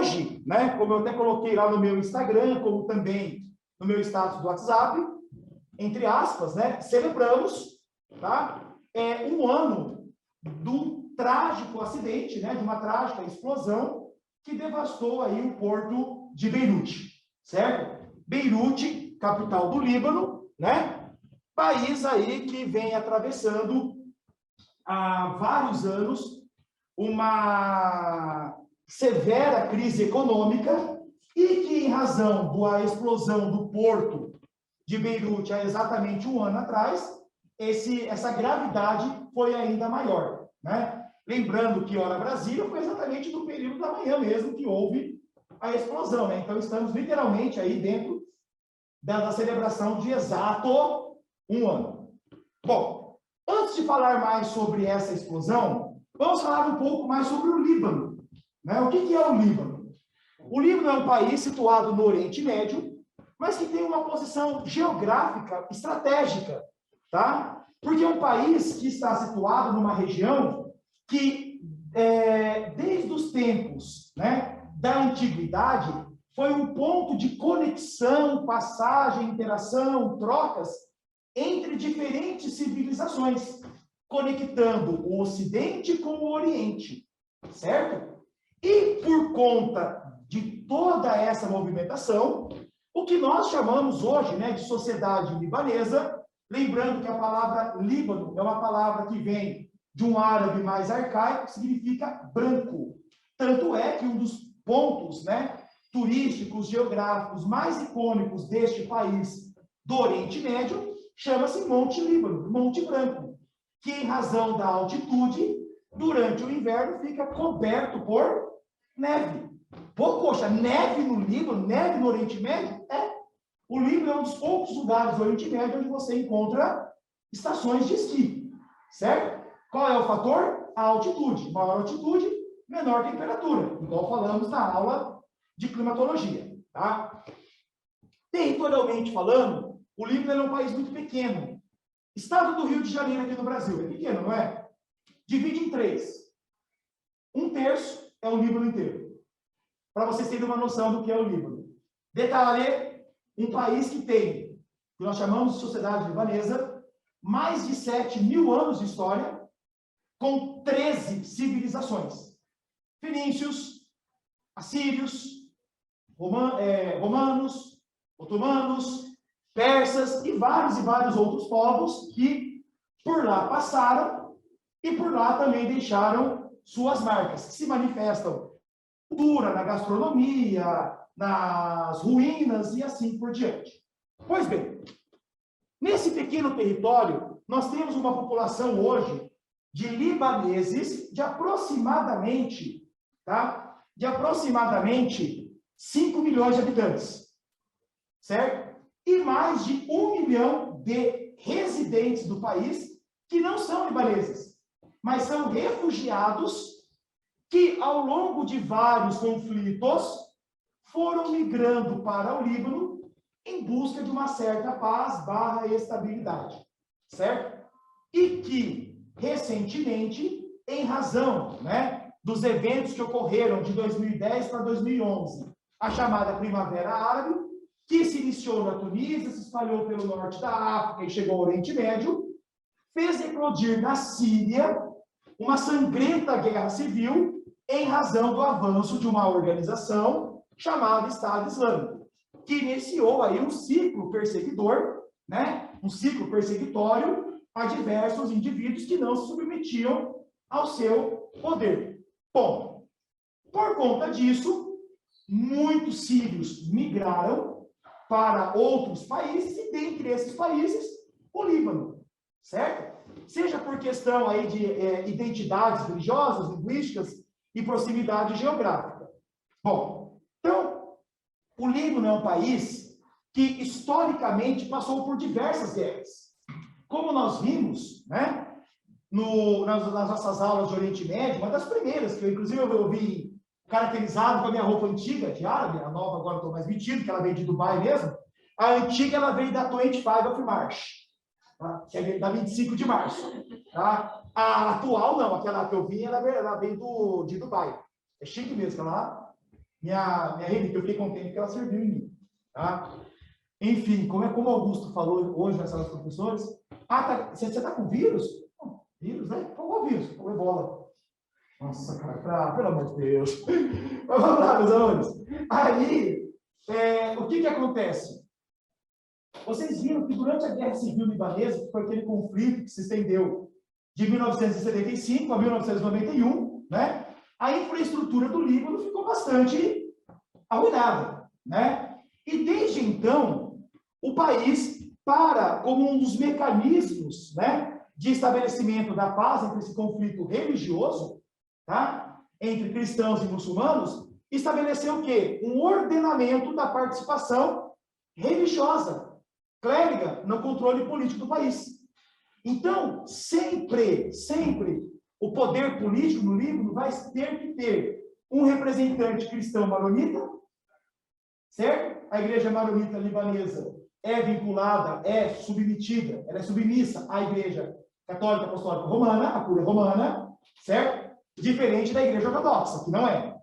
hoje, né, como eu até coloquei lá no meu Instagram, como também no meu status do WhatsApp, entre aspas, né, celebramos, tá, um ano do trágico acidente, né, de uma trágica explosão que devastou aí o porto de Beirute, certo? Beirute, capital do Líbano, né? País aí que vem atravessando há vários anos uma severa crise econômica e que, em razão da explosão do porto de Beirute há exatamente um ano atrás, essa gravidade foi ainda maior, né? Lembrando que, hora Brasília, foi exatamente no período da manhã mesmo que houve a explosão, né? Então, estamos literalmente aí dentro da celebração de exato um ano. Bom, antes de falar mais sobre essa explosão, vamos falar um pouco mais sobre o Líbano, né? O que é o Líbano? O Líbano é um país situado no Oriente Médio, mas que tem uma posição geográfica estratégica, tá? Porque é um país que está situado numa região que, desde os tempos, né, da antiguidade, foi um ponto de conexão, passagem, interação, trocas entre diferentes civilizações, conectando o Ocidente com o Oriente, certo? E por conta de toda essa movimentação, o que nós chamamos hoje, né, de sociedade libanesa, lembrando que a palavra Líbano é uma palavra que vem de um árabe mais arcaico, que significa branco. Tanto é que um dos pontos, né, turísticos, geográficos mais icônicos deste país do Oriente Médio chama-se Monte Líbano, Monte Branco, que, em razão da altitude, durante o inverno fica coberto por neve. Pô, poxa, neve no Líbano, neve no Oriente Médio? O Líbano é um dos poucos lugares do Oriente Médio onde você encontra estações de esqui, certo? Qual é o fator? A altitude. Maior altitude, menor temperatura. Igual falamos na aula de climatologia, tá? Territorialmente falando, o Líbano é um país muito pequeno. Estado do Rio de Janeiro aqui no Brasil, é pequeno, não é? Divide em 3. 1/3 é o Líbano inteiro. Para vocês terem uma noção do que é o Líbano. Detalhe, um país que tem, que nós chamamos de sociedade libanesa, mais de 7.000 anos de história, com 13 civilizações. Fenícios, assírios, romanos, otomanos, persas e vários outros povos que por lá passaram e por lá também deixaram suas marcas, que se manifestam na cultura, na gastronomia, nas ruínas e assim por diante. Pois bem, nesse pequeno território, nós temos uma população hoje de libaneses de aproximadamente, tá? De aproximadamente 5 milhões de habitantes, certo? E mais de 1 milhão de residentes do país que não são libaneses, mas são refugiados que, ao longo de vários conflitos, foram migrando para o Líbano em busca de uma certa paz / estabilidade, certo? E que, recentemente, em razão, né, dos eventos que ocorreram de 2010 para 2011, a chamada Primavera Árabe, que se iniciou na Tunísia, se espalhou pelo norte da África e chegou ao Oriente Médio, fez eclodir na Síria uma sangrenta guerra civil em razão do avanço de uma organização chamada Estado Islâmico, que iniciou aí um ciclo perseguidor, né, um ciclo perseguitório a diversos indivíduos que não se submetiam ao seu poder. Bom, por conta disso, muitos sírios migraram para outros países, e dentre esses países, o Líbano, certo? Seja por questão aí de identidades religiosas, linguísticas e proximidade geográfica. Bom, então, o Líbano é um país que, historicamente, passou por diversas guerras. Como nós vimos, né, nas nossas aulas de Oriente Médio, uma das primeiras, que inclusive eu vi caracterizado com a minha roupa antiga, de árabe, a nova agora estou mais vestido, que ela veio de Dubai mesmo. A antiga, ela veio da 25 of March, tá? Que é da 25 de março. Tá? A atual, não, aquela que eu vi, ela veio de Dubai. É chique mesmo, aquela lá. minha rede, que eu fiquei contente que ela serviu em mim. Tá? Enfim, como o Augusto falou hoje na sala dos professores, você está com vírus? Vírus, né? Qual vírus? Qual ebola? Nossa, cara, pelo amor de Deus. Mas vamos lá, meus alunos. Aí, o que acontece? Vocês viram que durante a Guerra Civil Libanesa, que foi aquele conflito que se estendeu de 1975 a 1991, né? A infraestrutura do Líbano ficou bastante arruinada, né? E desde então, o país, como um dos mecanismos, né, de estabelecimento da paz entre esse conflito religioso, tá, entre cristãos e muçulmanos, estabeleceu o quê? Um ordenamento da participação religiosa, clériga, no controle político do país. Então, sempre, o poder político no Líbano vai ter que ter um representante cristão maronita, certo? A igreja maronita libanesa é vinculada, é submetida, ela é submissa à igreja católica apostólica romana, a cúria romana, certo? Diferente da igreja ortodoxa, que não é,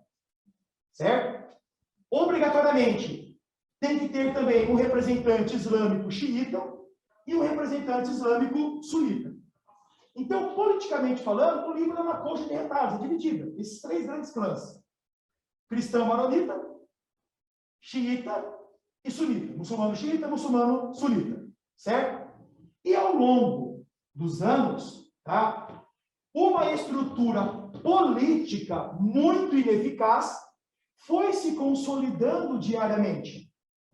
certo? Obrigatoriamente, tem que ter também um representante islâmico xiita e um representante islâmico sunita. Então, politicamente falando, o Líbano é uma coxa de retalhos, dividida. Esses três grandes clãs. Cristão maronita, xiita e sunita. Muçulmano xiita, muçulmano sunita. Certo? E ao longo dos anos, tá, uma estrutura política muito ineficaz foi se consolidando diariamente.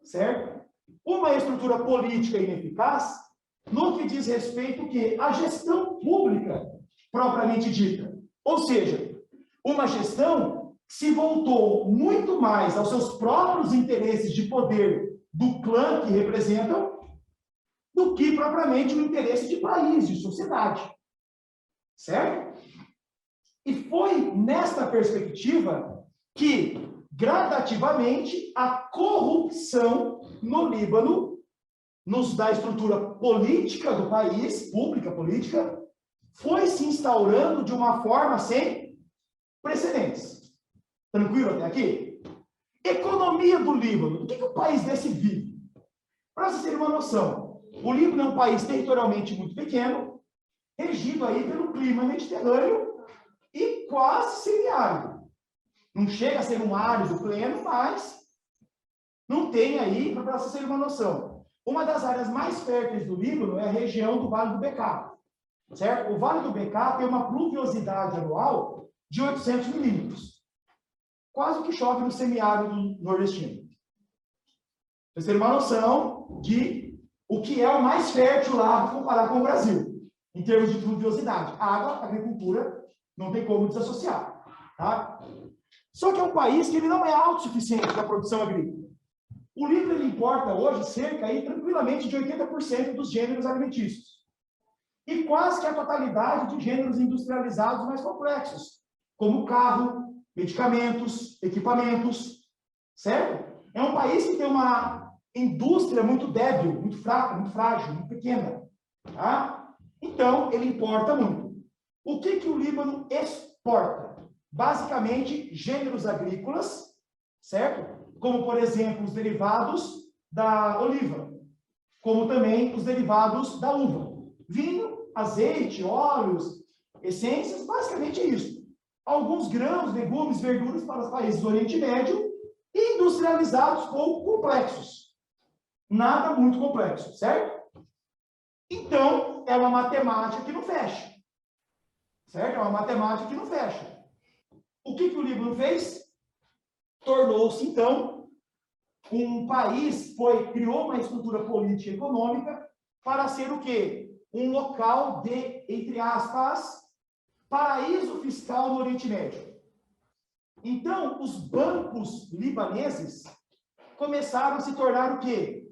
Certo? Uma estrutura política ineficaz no que diz respeito que a gestão pública propriamente dita. Ou seja, uma gestão que se voltou muito mais aos seus próprios interesses de poder do clã que representam do que propriamente o interesse de país, de sociedade. Certo? E foi nesta perspectiva que, gradativamente, a corrupção no Líbano, da estrutura política do país, pública política, foi se instaurando de uma forma sem precedentes. Tranquilo até aqui? Economia do Líbano. O que o país desse vive? Para vocês terem uma noção, o Líbano é um país territorialmente muito pequeno, regido aí pelo clima mediterrâneo e quase semiárido. Não chega a ser um árido pleno, mas não tem aí, para vocês terem uma noção. Uma das áreas mais férteis do Líbano é a região do Vale do Bekaa, certo? O Vale do Bekaa tem uma pluviosidade anual de 800 milímetros. Quase o que chove no semiárido nordestino. Vocês terem uma noção de o que é o mais fértil lá, comparar com o Brasil, em termos de pluviosidade. Água, agricultura, não tem como desassociar. Tá? Só que é um país que ele não é autossuficiente na produção agrícola. O Líbano ele importa hoje cerca aí, tranquilamente de 80% dos gêneros alimentícios. E quase que a totalidade de gêneros industrializados mais complexos, como carro, medicamentos, equipamentos, certo? É um país que tem uma indústria muito débil, muito fraca, muito frágil, muito pequena. Tá? Então, ele importa muito. O que o Líbano exporta? Basicamente, gêneros agrícolas, certo? Como, por exemplo, os derivados da oliva, como também os derivados da uva. Vinho, azeite, óleos, essências, basicamente isso. Alguns grãos, legumes, verduras para os países do Oriente Médio, industrializados pouco complexos. Nada muito complexo, certo? Então, é uma matemática que não fecha. Certo? É uma matemática que não fecha. O que o Líbano fez? Tornou-se, então, um país, criou uma estrutura política e econômica para ser o quê? Um local de, entre aspas, paraíso fiscal no Oriente Médio. Então, os bancos libaneses começaram a se tornar o quê?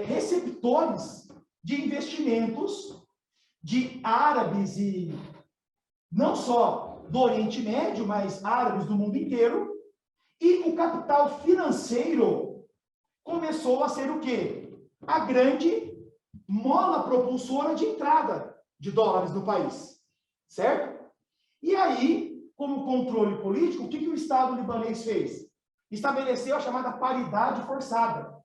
Receptores de investimentos de árabes e não só do Oriente Médio, mas árabes do mundo inteiro, e o capital financeiro começou a ser o quê? A grande mola propulsora de entrada de dólares no país, certo? E aí, como controle político, o que o Estado libanês fez? Estabeleceu a chamada paridade forçada.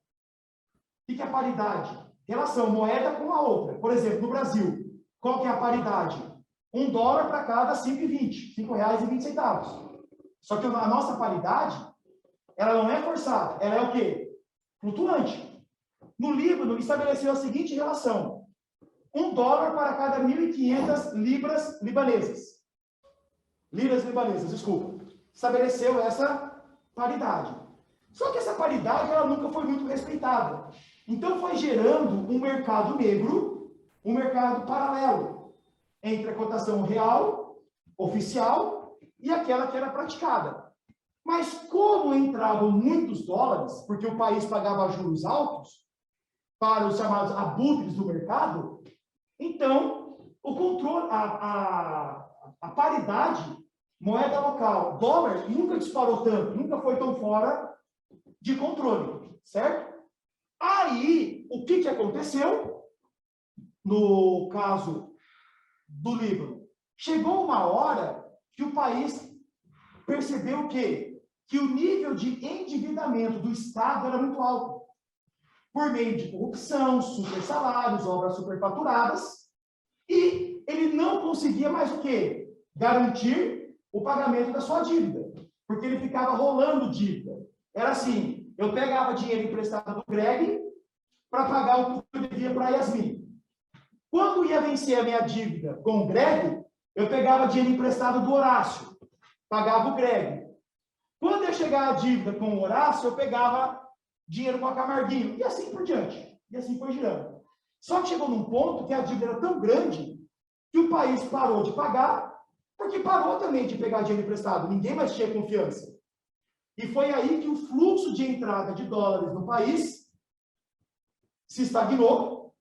O que é a paridade? Relação moeda com a outra. Por exemplo, no Brasil, qual que é a paridade? $1 para cada 5,20, R$5,20. Só que a nossa paridade, ela não é forçada, ela é o quê? Flutuante. No Líbano, estabeleceu a seguinte relação: $1 para cada 1.500 libras libanesas. Liras libanesas, desculpa. Estabeleceu essa paridade. Só que essa paridade, ela nunca foi muito respeitada. Então, foi gerando um mercado negro, um mercado paralelo, entre a cotação real, oficial, e aquela que era praticada. Mas como entravam muitos dólares, porque o país pagava juros altos, para os chamados abutres do mercado, então, o controle, a paridade, moeda local, dólar, nunca disparou tanto, nunca foi tão fora de controle, certo? Aí, o que aconteceu no caso do Líbano? Chegou uma hora que o país percebeu que o nível de endividamento do Estado era muito alto, por meio de corrupção, supersalários, obras superfaturadas, e ele não conseguia mais o quê? Garantir o pagamento da sua dívida, porque ele ficava rolando dívida. Era assim, eu pegava dinheiro emprestado do Greg para pagar o que eu devia para a Yasmin. Quando ia vencer a minha dívida com o Greg, eu pegava dinheiro emprestado do Horácio, pagava o Greg. Quando ia chegar a dívida com o Horácio, eu pegava dinheiro com a Camarguinho, e assim por diante. E assim foi girando. Só que chegou num ponto que a dívida era tão grande que o país parou de pagar, porque parou também de pegar dinheiro emprestado. Ninguém mais tinha confiança. E foi aí que o fluxo de entrada de dólares no país se estagnou,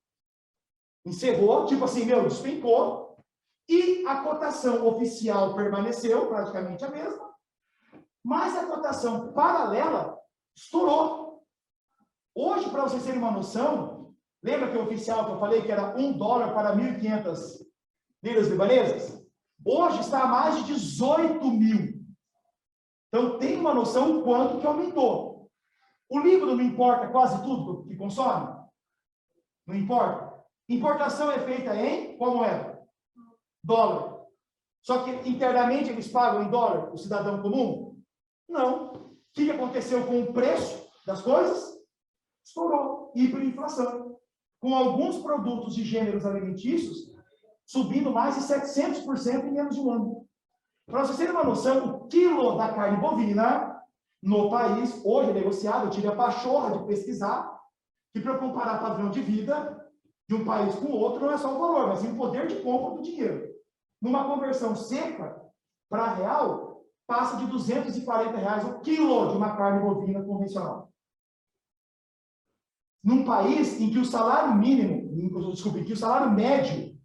encerrou, tipo assim, despencou, e a cotação oficial permaneceu praticamente a mesma, mas a cotação paralela estourou. Hoje, para vocês terem uma noção, lembra que o oficial que eu falei que era $1 para 1.500 liras libanesas? Hoje está a mais de 18 mil. Então, tem uma noção do quanto que aumentou. O Líbano não importa quase tudo que consome? Não importa. Importação é feita em qual moeda? Dólar. Só que internamente eles pagam em dólar, o cidadão comum? Não. O que aconteceu com o preço das coisas? Estourou. Hiperinflação. Com alguns produtos de gêneros alimentícios subindo mais de 700% em menos de um ano. Para vocês terem uma noção, o quilo da carne bovina no país, hoje é negociado, eu tive a pachorra de pesquisar, que para comparar padrão de vida de um país com o outro, não é só o valor, mas sim o poder de compra do dinheiro. Numa conversão seca para real, passa de R$240 o quilo de uma carne bovina convencional. Num país em que o salário mínimo, desculpe, que o salário médio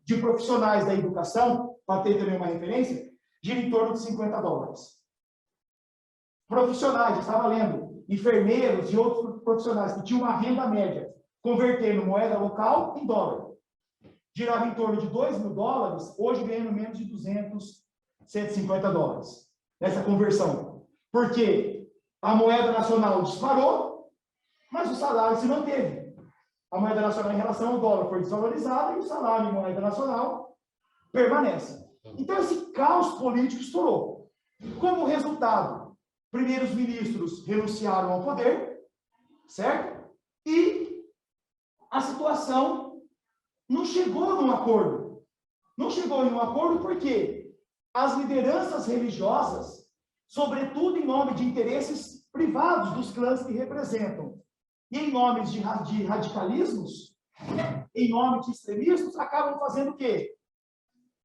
de profissionais da educação, para ter também uma referência, gira em torno de $50. Profissionais, estava lendo, enfermeiros e outros profissionais que tinham uma renda média, convertendo moeda local em dólar. Girava em torno de $2.000, hoje ganhando menos de 200, $150. Nessa conversão. Porque a moeda nacional disparou, mas o salário se manteve. A moeda nacional em relação ao dólar foi desvalorizada e o salário em moeda nacional permanece. Então, esse caos político estourou. Como resultado, primeiros ministros renunciaram ao poder, certo? E a situação não chegou num acordo. Não chegou em um acordo porque as lideranças religiosas, sobretudo em nome de interesses privados dos clãs que representam, e em nome de radicalismos, em nome de extremismos, acabam fazendo o quê?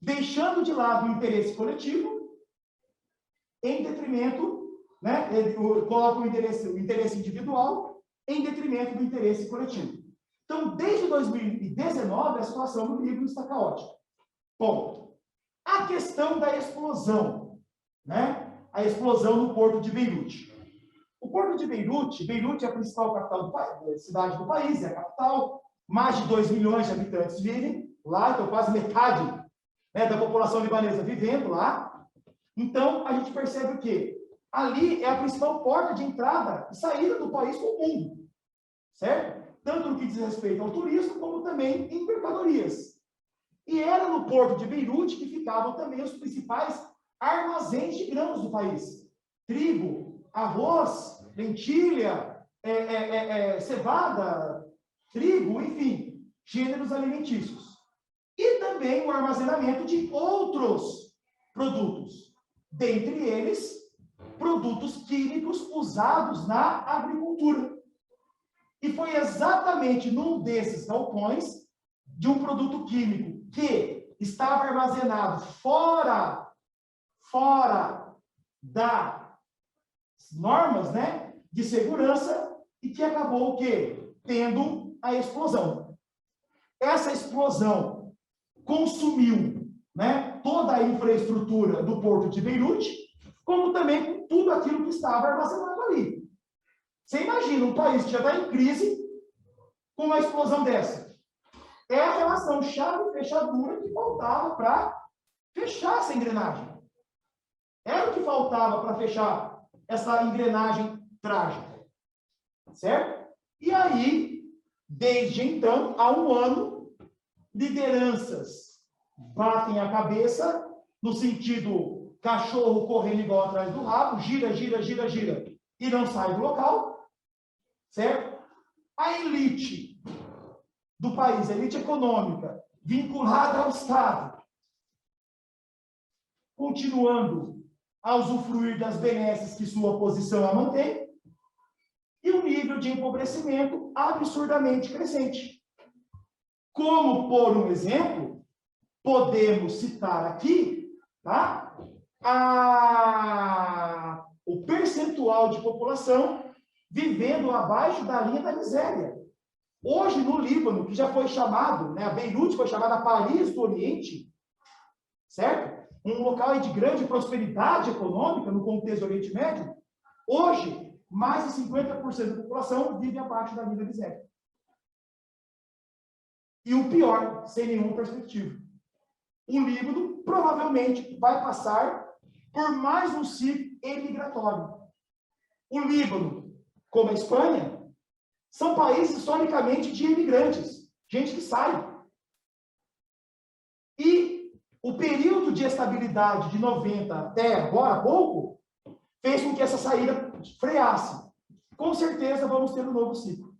Deixando de lado o interesse coletivo, em detrimento, colocam o interesse individual, em detrimento do interesse coletivo. Então, desde 2019, a situação no Líbano está caótica. Ponto. A questão da explosão, a explosão no porto de Beirute. O porto de Beirute é a principal capital cidade do país, é a capital, mais de 2 milhões de habitantes vivem lá, então quase metade da população libanesa vivendo lá. Então, a gente percebe o quê? Ali é a principal porta de entrada e saída do país para o mundo, certo? Tanto no que diz respeito ao turismo, como também em mercadorias. E era no porto de Beirute que ficavam também os principais armazéns de grãos do país. Trigo, arroz, lentilha, cevada, trigo, enfim, gêneros alimentícios. E também o armazenamento de outros produtos, dentre eles, produtos químicos usados na agricultura. E foi exatamente num desses galpões de um produto químico que estava armazenado fora das normas, né, de segurança e que acabou o quê? Tendo a explosão. Essa explosão consumiu, né, toda a infraestrutura do porto de Beirute, como também tudo aquilo que estava armazenado ali. Você imagina um país que já está em crise com uma explosão dessa. É a relação chave-fechadura que faltava para fechar essa engrenagem. Era o que faltava para fechar essa engrenagem trágica. Certo? E aí, desde então, há um ano, lideranças batem a cabeça no sentido cachorro correndo igual atrás do rabo, gira, gira, gira, gira, e não sai do local. Certo? A elite do país, a elite econômica, vinculada ao Estado, continuando a usufruir das benesses que sua posição a mantém, e um nível de empobrecimento absurdamente crescente. Como, por um exemplo, podemos citar aqui, tá? O percentual de população vivendo abaixo da linha da miséria. Hoje, no Líbano, que já foi chamado, né, a Beirute foi chamada Paris do Oriente, certo? Um local de grande prosperidade econômica no contexto do Oriente Médio, hoje, mais de 50% da população vive abaixo da linha da miséria. E o pior, sem nenhuma perspectiva. O Líbano provavelmente vai passar por mais um ciclo emigratório. O Líbano, como a Espanha, são países historicamente de imigrantes, gente que sai. E o período de estabilidade de 90 até agora há pouco fez com que essa saída freasse. Com certeza vamos ter um novo ciclo.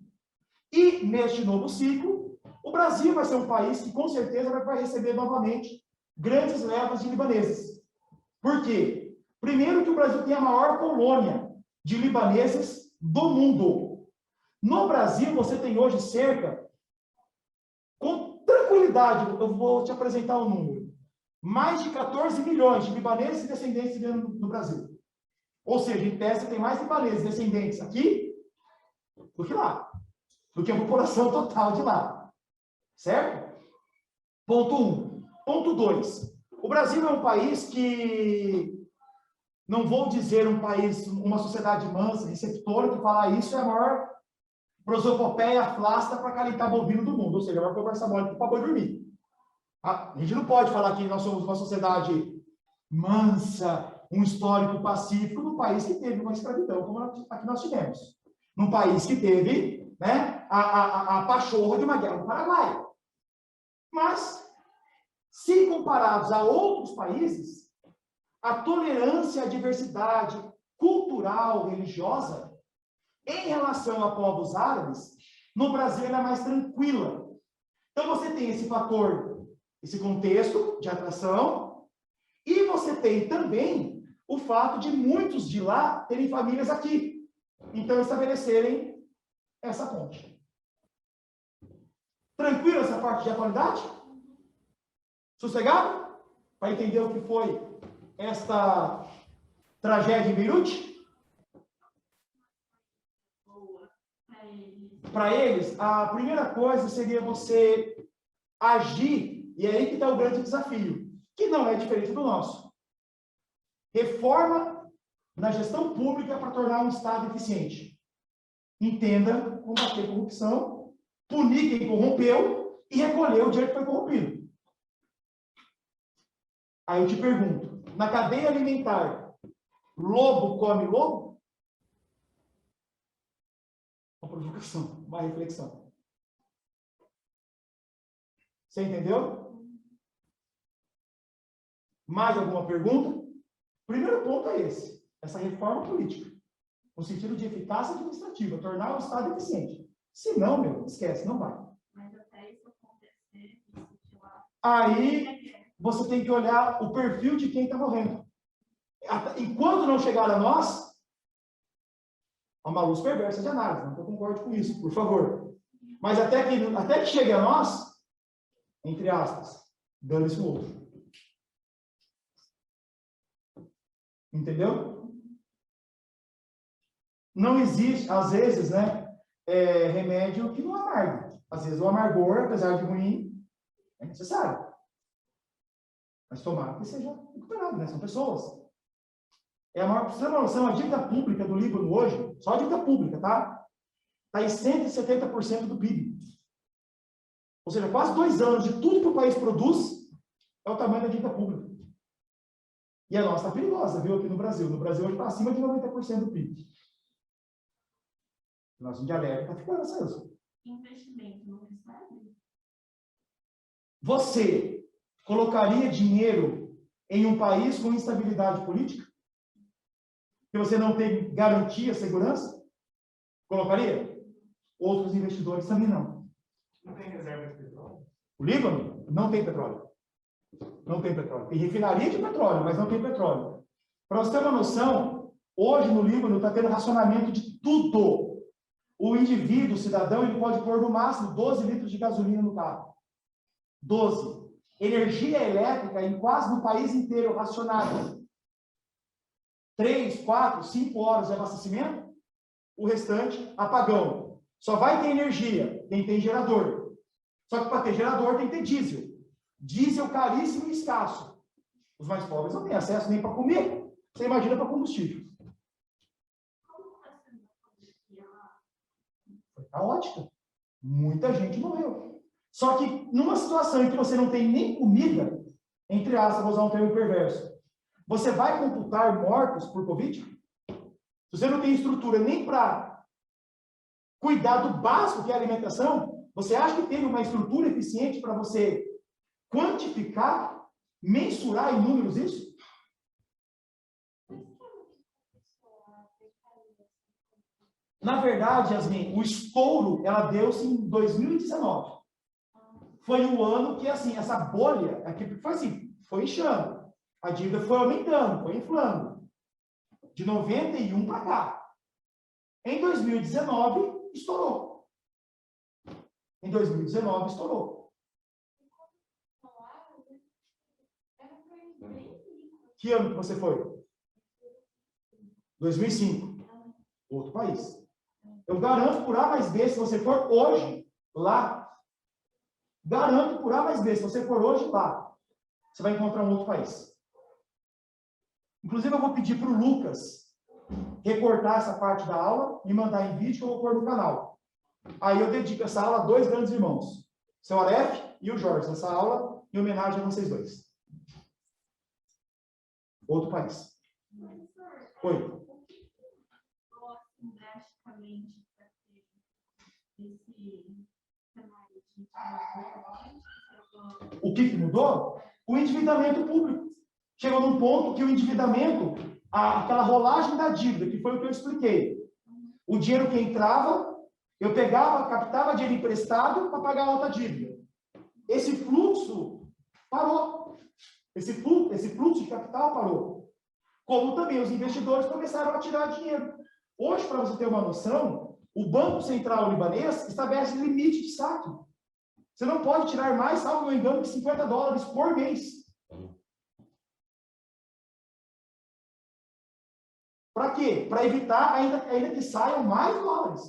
E neste novo ciclo, o Brasil vai ser um país que com certeza vai receber novamente grandes levas de libaneses. Por quê? Primeiro que o Brasil tem a maior colônia de libaneses do mundo. No Brasil, você tem hoje cerca, com tranquilidade, eu vou te apresentar um número, mais de 14 milhões de libaneses e descendentes vivendo no Brasil. Ou seja, em tese, tem mais libaneses descendentes aqui do que lá, do que a população total de lá. Certo? Ponto 1. Ponto 2. O Brasil é um país que, não vou dizer um país, uma sociedade mansa, receptora, que falar isso é a maior prosopopeia flasta para calentar bovino do mundo, ou seja, vai conversar mole para boi dormir. A gente não pode falar que nós somos uma sociedade mansa, um histórico pacífico, num país que teve uma escravidão, como a que nós tivemos. Num país que teve, né, a pachorra de uma guerra no Paraguai. Mas, se comparados a outros países, a tolerância à diversidade cultural, religiosa, em relação a povos árabes, no Brasil ela é mais tranquila. Então você tem esse fator, esse contexto de atração, e você tem também o fato de muitos de lá terem famílias aqui. Então estabelecerem essa ponte. Tranquilo essa parte de atualidade? Sossegado? Para entender o que foi esta tragédia em Beirute? Para eles, a primeira coisa seria você agir, e é aí que está o grande desafio, que não é diferente do nosso. Reforma na gestão pública para tornar um Estado eficiente. Entenda, combater corrupção, punir quem corrompeu e recolher o dinheiro que foi corrompido. Aí eu te pergunto, na cadeia alimentar, lobo come lobo? Uma provocação, uma reflexão. Você entendeu? Mais alguma pergunta? O primeiro ponto é esse, essa reforma política, no sentido de eficácia administrativa, tornar o Estado eficiente. Se não, meu, esquece, não vai. Mas até isso acontecer, aí você tem que olhar o perfil de quem está morrendo. Enquanto não chegar a nós, há uma luz perversa de análise, não que eu concorde com isso, por favor. Mas até que chegue a nós, entre aspas, dane-se o outro. Entendeu? Não existe, às vezes, né, remédio que não amarga. Às vezes o amargor, apesar de ruim, é necessário. Mas tomara que seja recuperado, né? São pessoas. Pra você ter uma noção, a dívida pública do Líbano hoje, só a dívida pública, tá? Está em 170% do PIB. Ou seja, quase 2 anos de tudo que o país produz é o tamanho da dívida pública. E a nossa está perigosa, viu, aqui no Brasil. No Brasil hoje está acima de 90% do PIB. Nosso de alerta está ficando aceso. Investimento não recebe? Você colocaria dinheiro em um país com instabilidade política? Que você não tem garantia, segurança? Colocaria? Outros investidores também não. Não tem reserva de petróleo? O Líbano não tem petróleo. Não tem petróleo. Tem refinaria de petróleo, mas não tem petróleo. Para você ter uma noção, hoje no Líbano está tendo racionamento de tudo. O indivíduo, o cidadão, ele pode pôr no máximo 12 litros de gasolina no carro. 12. Energia elétrica em quase no país inteiro racionada. 3, 4, 5 horas de abastecimento, o restante, apagão. Só vai ter energia quem tem gerador. Só que para ter gerador tem que ter diesel. Diesel caríssimo e escasso. Os mais pobres não têm acesso nem para comer. Você imagina para combustível. Foi caótica. Muita gente morreu. Só que numa situação em que você não tem nem comida, entre aspas, vou usar um termo perverso, você vai computar mortos por Covid? Se você não tem estrutura nem para cuidar do básico, que é a alimentação, você acha que tem uma estrutura eficiente para você quantificar, mensurar em números isso? Na verdade, Yasmin, o estouro, ela deu-se em 2019. Foi o ano que, assim, essa bolha, foi assim, foi inchando. A dívida foi aumentando, foi inflando. De 91 para cá. Em 2019, estourou. Em 2019, estourou. Que ano que você foi? 2005. Outro país. Eu garanto por A mais B, se você for hoje lá, garanto por A mais B, se você for hoje lá, você vai encontrar um outro país. Inclusive, eu vou pedir para o Lucas recortar essa parte da aula e mandar em vídeo que eu vou pôr no canal. Aí eu dedico essa aula a 2 grandes irmãos, seu Aref e o Jorge. Essa aula em homenagem a vocês dois. Outro país. Oi. Drasticamente para ter esse cenário de O que mudou? O endividamento público. Chegou num ponto que o endividamento, aquela rolagem da dívida, que foi o que eu expliquei. O dinheiro que entrava, eu pegava, captava dinheiro emprestado para pagar a outra dívida. Esse fluxo parou. Esse fluxo de capital parou. Como também os investidores começaram a tirar dinheiro. Hoje, para você ter uma noção, o Banco Central libanês estabelece limite de saque. Você não pode tirar mais, salvo meu engano, de $50 por mês. Para quê? Para evitar ainda que saiam mais dólares.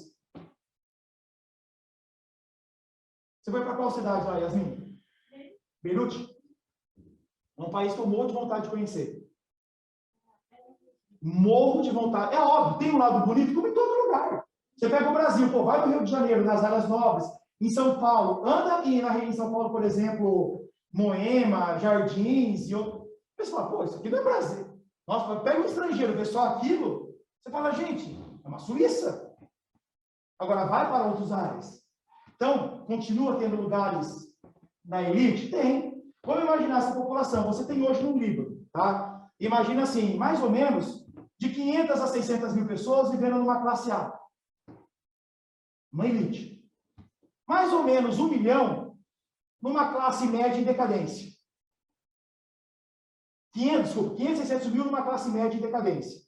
Você foi para qual cidade lá, Yasmin? Beirute? É um país que eu morro de vontade de conhecer. Morro de vontade. É óbvio, tem um lado bonito, como em todo lugar. Você pega o Brasil, pô, vai no Rio de Janeiro, nas áreas nobres, em São Paulo, anda aqui em São Paulo, por exemplo, Moema, Jardins, e outro. Você fala, pô, isso aqui não é Brasil. Nossa, pega um estrangeiro, vê só aquilo, você fala, gente, é uma Suíça. Agora vai para outros áreas. Então, continua tendo lugares na elite? Tem. Vamos imaginar essa população. Você tem hoje no Líbano, tá? Imagina assim, mais ou menos, de 500 a 600 mil pessoas vivendo numa classe A. Uma elite. Mais ou menos 1 milhão numa classe média em decadência. 500, 600 mil numa classe média em decadência.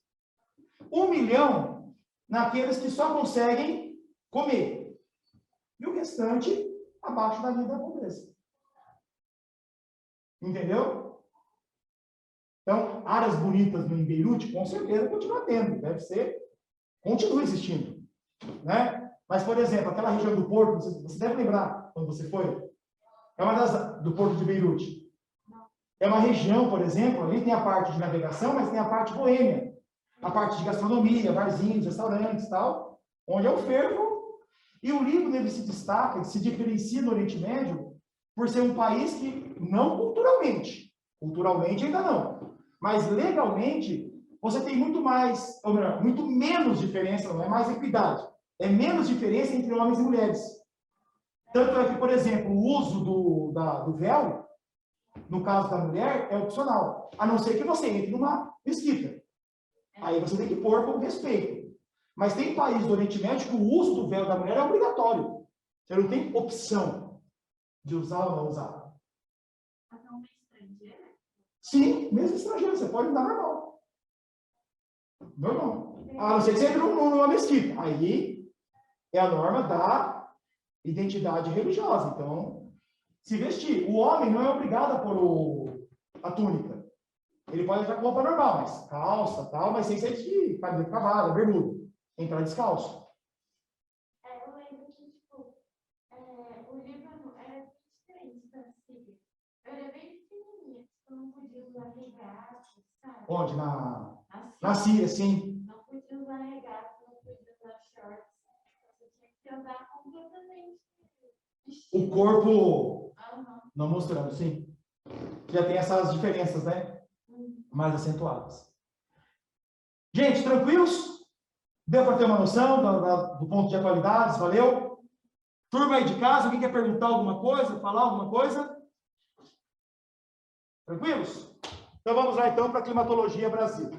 1 milhão naqueles que só conseguem comer. E o restante abaixo da linha da pobreza. Entendeu? Então, áreas bonitas em Beirute, com certeza, continua tendo. Deve ser, continua existindo. Né? Mas, por exemplo, aquela região do Porto, você deve lembrar quando você foi? É uma das do Porto de Beirute. É uma região, por exemplo, ali tem a parte de navegação, mas tem a parte boêmia. A parte de gastronomia, barzinhos, restaurantes e tal, onde é o fervo. E o Líbano, ele se destaca, ele se diferencia no Oriente Médio por ser um país que, não culturalmente ainda não, mas legalmente, você tem muito mais, ou melhor, muito menos diferença, não é mais equidade, é menos diferença entre homens e mulheres. Tanto é que, por exemplo, o uso do véu, no caso da mulher, é opcional, a não ser que você entre numa mesquita. Aí você tem que pôr com respeito. Mas tem países do Oriente Médio que o uso do véu da mulher é obrigatório. Você não tem opção de usar ou não usar. Até uma estrangeira? Sim, mesmo estrangeiro, você pode usar normal. Normal. A não ser que você entre numa mesquita. Aí é a norma da identidade religiosa. Então, se vestir. O homem não é obrigado a pôr a túnica. Ele pode entrar com roupa normal, mas calça, tal, mas sem ser de camisa de cavalo, bermuda. Entrar descalço. Eu lembro que, tipo, o Líbano era diferente da Síria. Eu era bem pequenininha, tipo, não podia usar regata, sabe? Onde? Na Síria, sim. Não podia usar regata, não podia usar shorts. Você tinha que andar completamente vestido. O corpo Aham. não mostrando, sim. Já tem essas diferenças, né? Mais acentuadas. Gente, tranquilos? Deu para ter uma noção do ponto de atualidades? Valeu? Turma aí de casa, alguém quer perguntar alguma coisa? Falar alguma coisa? Tranquilos? Então vamos lá então para a climatologia Brasil.